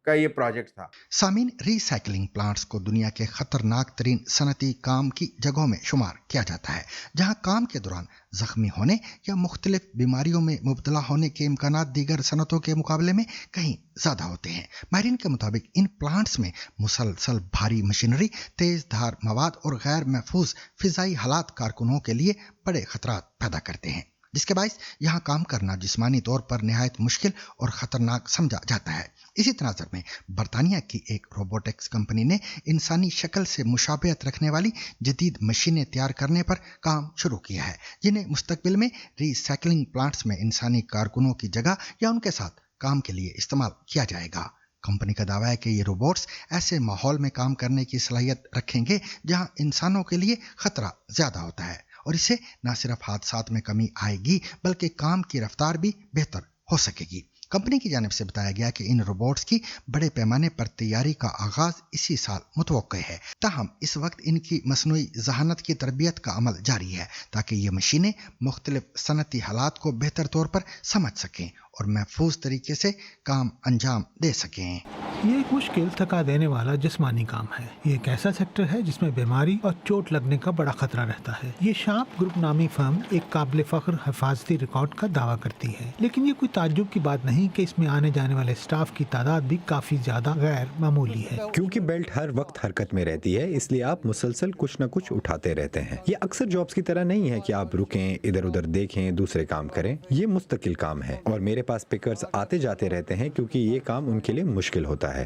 کا یہ پروجیکٹ تھا. سامعین، ری سائیکلنگ پلانٹس کو دنیا کے خطرناک ترین صنعتی کام کی جگہوں میں شمار کیا جاتا ہے، جہاں کام کے دوران زخمی ہونے یا مختلف بیماریوں میں مبتلا ہونے کے امکانات دیگر صنعتوں کے مقابلے میں کہیں زیادہ ہوتے ہیں. ماہرین کے مطابق ان پلانٹس میں مسلسل بھاری مشینری، تیز دھار مواد اور غیر محفوظ فضائی حالات کارکنوں کے لیے بڑے خطرات پیدا کرتے ہیں، جس کے باعث یہاں کام کرنا جسمانی طور پر نہایت مشکل اور خطرناک سمجھا جاتا ہے. اسی تناظر میں برطانیہ کی ایک روبوٹکس کمپنی نے انسانی شکل سے مشابہت رکھنے والی جدید مشینیں تیار کرنے پر کام شروع کیا ہے، جنہیں مستقبل میں ری سائیکلنگ پلانٹس میں انسانی کارکنوں کی جگہ یا ان کے ساتھ کام کے لیے استعمال کیا جائے گا. कंपनी का दावा है कि ये रोबोट्स ऐसे माहौल में काम करने की सलाहियत रखेंगे जहां इंसानों के लिए खतरा ज्यादा होता है, और इससे न सिर्फ हादसात में कमी आएगी बल्कि काम की रफ्तार भी बेहतर हो सकेगी। कंपनी की जानिब से बताया गया कि इन रोबोट्स की बड़े पैमाने पर तैयारी का आगाज इसी साल मुतवक्किल है। ताहम इस वक्त इनकी मसनूई ज़हानत की तरबियत का अमल जारी है ताकि ये मशीनें मुख्तलिफ सनती हालात को बेहतर तौर पर समझ सकें और महफूज तरीके से काम अंजाम दे सकें। ये एक मुश्किल, थका देने वाला जिस्मानी काम है। ये एक ऐसा सेक्टर है जिसमें बीमारी और चोट लगने का बड़ा खतरा रहता है। ये शार्प ग्रुप नामी फर्म एक काबिल फख्र हिफाजती रिकॉर्ड का दावा करती है, लेकिन ये कोई ताज्जुब की बात नहीं कि इसमें आने जाने वाले स्टाफ की तादाद भी काफी ज्यादा गैर मामूली है। क्योंकि बेल्ट हर वक्त हरकत में रहती है, इसलिए आप मुसलसल कुछ न कुछ उठाते रहते हैं। ये अक्सर जॉब्स की तरह नहीं है कि आप रुकें, इधर उधर देखें, दूसरे काम करें। ये मुस्तकिल काम है और मेरे पास पिकर्स आते जाते रहते हैं क्योंकि ये काम उनके लिए मुश्किल होता है।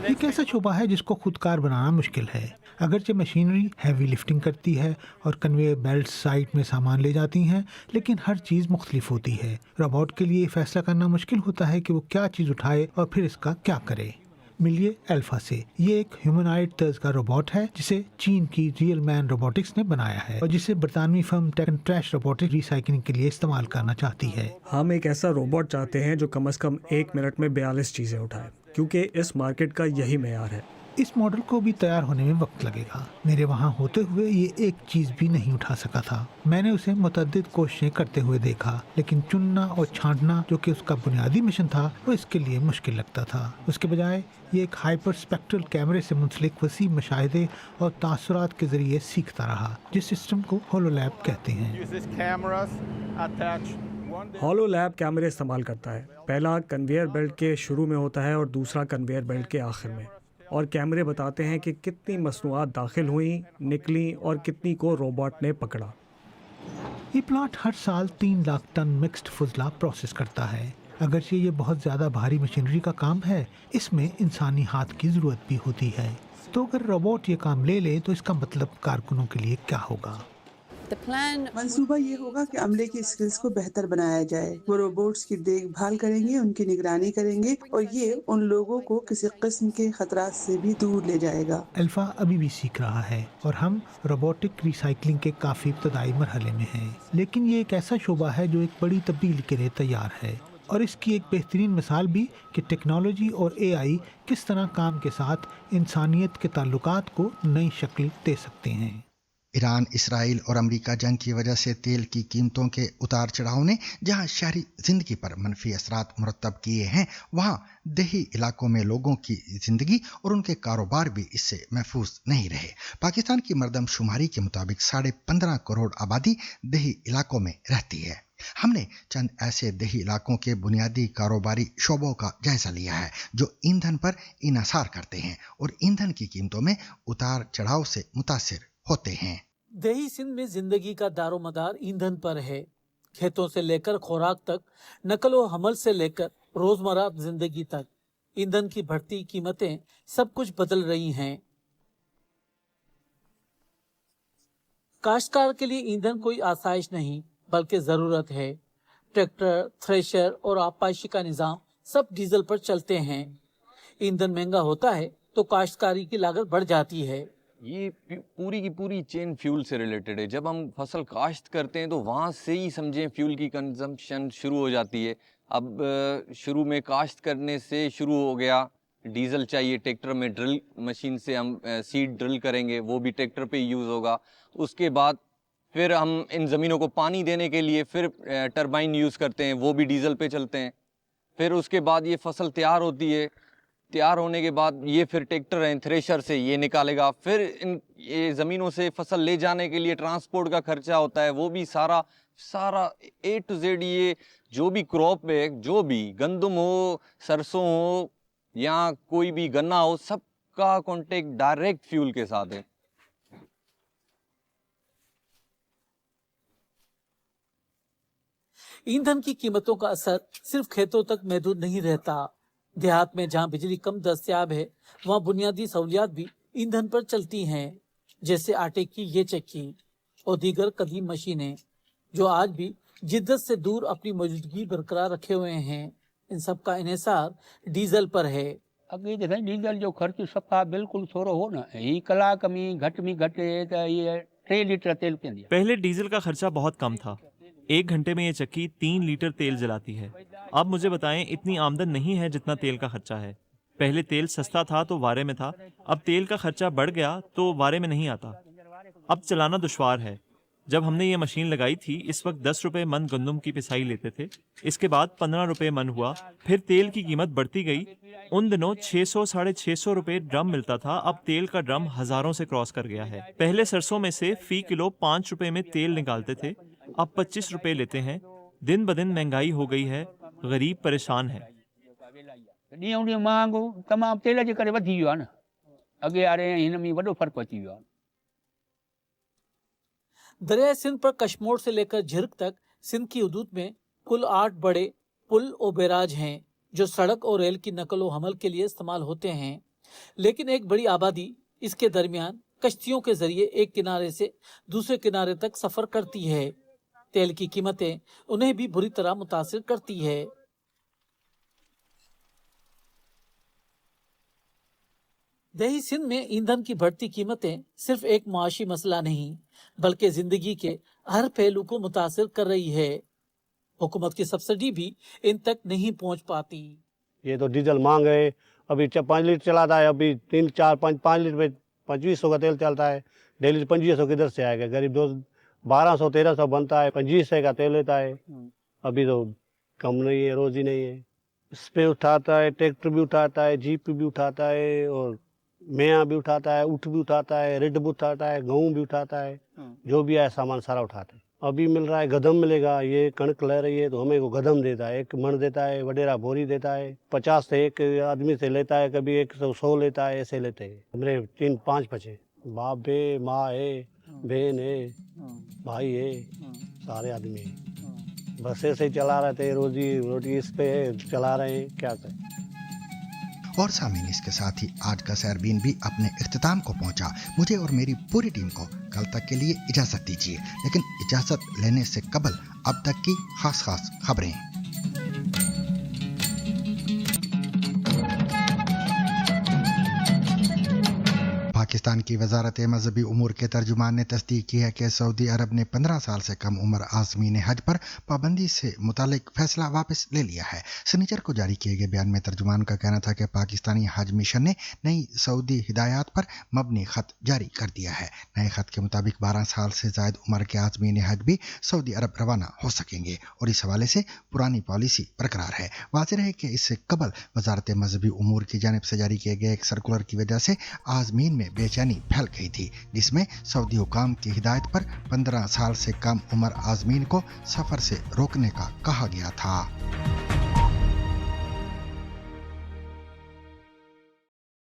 एक ऐसा शोबा है जिसको खुदकार बनाना मुश्किल है। अगरचे मशीनरी हैवी लिफ्टिंग करती है और कन्वेयर बेल्ट साइड में सामान ले जाती हैं, लेकिन हर चीज़ मुख्तलिफ होती है। रोबोट के लिए फैसला करना मुश्किल होता है कि वो क्या चीज़ उठाए और फिर इसका क्या करे। मिलिए अल्फा से। ये एक ह्यूमनॉइड तर्ज का रोबोट है जिसे चीन की रियल मैन रोबोटिक्स ने बनाया है और जिसे बरतानवी firm Taken Trash robotic recycling के लिए इस्तेमाल करना चाहती है। हम एक ऐसा रोबोट चाहते हैं जो कम से कम 1 मिनट में 42 चीज़ें उठाए, क्योंकि इस मार्केट का यही मेयार है। इस मॉडल को भी तैयार होने में वक्त लगेगा। मेरे वहाँ होते हुए ये एक चीज़ भी नहीं उठा सका था। मैंने उसे मुतअद्दिद कोशिशें करते हुए देखा, लेकिन चुनना और छांटना जो कि उसका बुनियादी मिशन था वो इसके लिए मुश्किल लगता था। उसके बजाय ये एक हाइपर स्पेक्ट्रल कैमरे से मुंसलिक वसी मुशाहिदे और तासुरात के जरिए सीखता रहा, जिस सिस्टम को होलोलैब कहते हैं। होलोलैब कैमरे इस्तेमाल करता है। पहला कन्वेयर बेल्ट के शुरू में होता है और दूसरा कन्वेयर बेल्ट के आखिर में, और कैमरे बताते हैं कि कितनी मसनूआत दाखिल हुई, निकली और कितनी को रोबोट ने पकड़ा। ये प्लांट हर साल 3 लाख टन मिक्स्ड फुजला प्रोसेस करता है। अगरचे ये बहुत ज़्यादा भारी मशीनरी का काम है, इसमें इंसानी हाथ की ज़रूरत भी होती है। तो अगर रोबोट ये काम ले ले तो इसका मतलब कारकुनों के लिए क्या होगा? मंसूबा ये होगा कि अमले की स्किल्स को बेहतर बनाया जाए। वो रोबोट्स की देखभाल करेंगे, उनकी निगरानी करेंगे और ये उन लोगों को किसी किस्म के खतरात से भी दूर ले जाएगा। अल्फा अभी भी सीख रहा है और हम रोबोटिक रिसाइकलिंग के काफ़ी इब्तदाई मरहले में हैं। लेकिन ये एक ऐसा शोबा है जो एक बड़ी तब्दीली के लिए तैयार है, और इसकी एक बेहतरीन मिसाल भी कि टेक्नोलॉजी और AI किस तरह काम के साथ इंसानियत के ताल्लुकात को नई शक्ल दे सकते हैं। ईरान, इसराइल और अमेरिका जंग की वजह से तेल की कीमतों के उतार चढ़ाव ने जहां शहरी जिंदगी पर मनफी असरात मुरतब किए हैं, वहां देही इलाकों में लोगों की जिंदगी और उनके कारोबार भी इससे महफूज नहीं रहे। पाकिस्तान की मरदमशुमारी के मुताबिक 15.5 करोड़ आबादी देही इलाकों में रहती है। हमने चंद ऐसे देही इलाकों के बुनियादी कारोबारी शोबों का जायजा लिया है जो ईंधन पर इन्हिसार करते हैं और ईंधन की कीमतों में उतार चढ़ाव से मुतासिर होते हैं। देही सिंध में जिंदगी का दारोमदार ईंधन पर है। खेतों से लेकर खुराक तक, नकलो हमल से लेकर रोजमर्रा जिंदगी तक, ईंधन की बढ़ती कीमतें सब कुछ बदल रही हैं। काश्तकार के लिए ईंधन कोई आसाइश नहीं बल्कि जरूरत है। ट्रैक्टर, थ्रेशर और आपाशी का निजाम सब डीजल पर चलते हैं। ईंधन महंगा होता है तो काश्तकारी की लागत बढ़ जाती है। ये पूरी की पूरी चेन फ्यूल से रिलेटेड है। जब हम फसल काश्त करते हैं तो वहाँ से ही समझें फ्यूल की कंजम्पशन शुरू हो जाती है। अब शुरू में काश्त करने से शुरू हो गया, डीजल चाहिए, ट्रैक्टर में ड्रिल मशीन से हम सीड ड्रिल करेंगे, वो भी ट्रैक्टर पे यूज़ होगा। उसके बाद फिर हम इन ज़मीनों को पानी देने के लिए फिर टरबाइन यूज़ करते हैं, वो भी डीजल पे चलते हैं। फिर उसके बाद ये फसल तैयार होती है, तैयार होने के बाद ये फिर ट्रैक्टर हैं, थ्रेशर से ये निकालेगा। फिर ये ज़मीनों से फसल ले जाने के लिए ट्रांसपोर्ट का खर्चा होता है, वो भी सारा A to Z, ये जो भी क्रॉप है, जो भी गंदम हो, सरसों हो या कोई भी गन्ना हो, सबका कॉन्टेक्ट डायरेक्ट फ्यूल के साथ है। ईंधन की कीमतों का असर सिर्फ खेतों तक महदूद नहीं रहता। देहात में जहां बिजली कम दस्तयाब है वहां बुनियादी सहूलियात भी ईंधन पर चलती हैं, जैसे आटे की ये चक्की और दीगर कदीम मशीनें जो आज भी जिद्दत से दूर अपनी मौजूदगी बरकरार रखे हुए हैं। इन सब का इन्हिसार डीजल पर है। अॻे त साईं डीजल जो ख़र्च सफ़ा बिल्कुलु थोरो हो न, ही कलाक में घटि त ये 3 लीटर तेल पींदी है। पहले डीजल का खर्चा बहुत कम था, 1 घंटे में ये चक्की 3 लीटर तेल जलाती है। अब मुझे बताएं, इतनी आमदन नहीं है जितना तेल का खर्चा है। पहले तेल सस्ता था तो वारे में था, अब तेल का खर्चा बढ़ गया तो वारे में नहीं आता। अब चलाना दुश्वार है। जब हमने ये मशीन लगाई थी इस वक्त 10 रुपए मन गंदम की पिसाई लेते थे, इसके बाद 15 रुपए मन हुआ, फिर तेल की कीमत बढ़ती गई। उन दिनों 600-650 रुपए ड्रम मिलता था, अब तेल का ड्रम हजारों से क्रॉस कर गया है। पहले सरसों में से फी किलो 5 रुपए में तेल निकालते थे, अब 25 रुपए लेते हैं। दिन ब दिन महंगाई हो गई है, गरीब परेशान है। ॾींहों ॾींहुं महांगो तमामु तेल जे करे वधी वियो आहे न, अॻे वारे हिन में वॾो फ़र्क़ु अची वियो आहे। दरिया सिंध पर कशमोर से लेकर झिरक तक सिंध की हदूद में कुल 8 बड़े पुल और बैराज हैं जो सड़क और रेल की नकल व हमल के लिए इस्तेमाल होते हैं, लेकिन एक बड़ी आबादी इसके दरमियान कश्तियों के जरिए एक किनारे से दूसरे किनारे तक सफर करती है। तेल की कीमतें उन्हें भी बुरी तरह मुतासिर करती है। दही सिंध में ईंधन की बढ़ती कीमतें सिर्फ एक मुआशी मसला नहीं बल्कि जिंदगी के हर पहलू को मुतासिर कर रही है। हुकूमत की सब्सिडी भी इन तक नहीं पहुंच पाती। ये तो डीजल महंगा है, अभी 5 लीटर चलाता है, अभी 3, 4, 5 लीटर में 2500 का तेल चलता है। डेली 2500 किधर से आएगा? गरीब 1200 1300 बनता है, 2500 का तेल लेता है। अभी तो कम नहीं है, रोजी नहीं है। इस पे उठाता है, ट्रैक्टर भी उठाता है, जीप भी उठाता है, और मेया भी उठाता है, ऊँट भी उठाता है, रेड भी उठाता है, गेहूँ भी उठाता है, जो भी है सामान सारा उठाता है। अभी मिल रहा है गदम मिलेगा, ये कणक ले रही है तो हमें को गदम देता है, 1 मन देता है, वडेरा बोरी देता है। 50 से एक आदमी से लेता है, कभी 100 लेता है, ऐसे लेते हैं। मेरे 3-5 बच्चे, बाप है, माँ है, बहन है, भाई है, सारे आदमी हैं। बस ऐसे ही चला रहे थे, रोटी इस पे चला रहे हैं, क्या करें। और सामीन, इसके साथ ही आज का सैरबीन भी अपने इख्तिताम को पहुंचा। मुझे और मेरी पूरी टीम को कल तक के लिए इजाजत दीजिए, लेकिन इजाजत लेने से कबल अब तक की खास खबरें। पाकिस्तान की वजारत मजहबी उमूर के तर्जुमान ने तस्दीक की है कि सऊदी अरब ने 15 साल से कम उम्र आज़मीन हज पर पाबंदी से मुतालिक फैसला वापस ले लिया है। शनिचर को जारी किए गए बयान में तर्जुमान का कहना था कि पाकिस्तानी हज मिशन ने नई सऊदी हिदायत पर मबनी खत जारी कर दिया है। नए खत के मुताबिक 12 साल से जायद उम्र के आज़मीन हज भी सऊदी अरब रवाना हो सकेंगे और इस हवाले से पुरानी पॉलिसी बरकरार है। वाज़ेह है कि इससे कबल वजारत मजहबी उमूर की जानिब से जारी किए गए एक सर्कुलर की वजह से आज़मीन में बेचैनी फैल गई थी, जिसमें सऊदी हुकाम की हिदायत पर 15 साल से कम उम्र आज़मीन को सफर से रोकने का कहा गया था।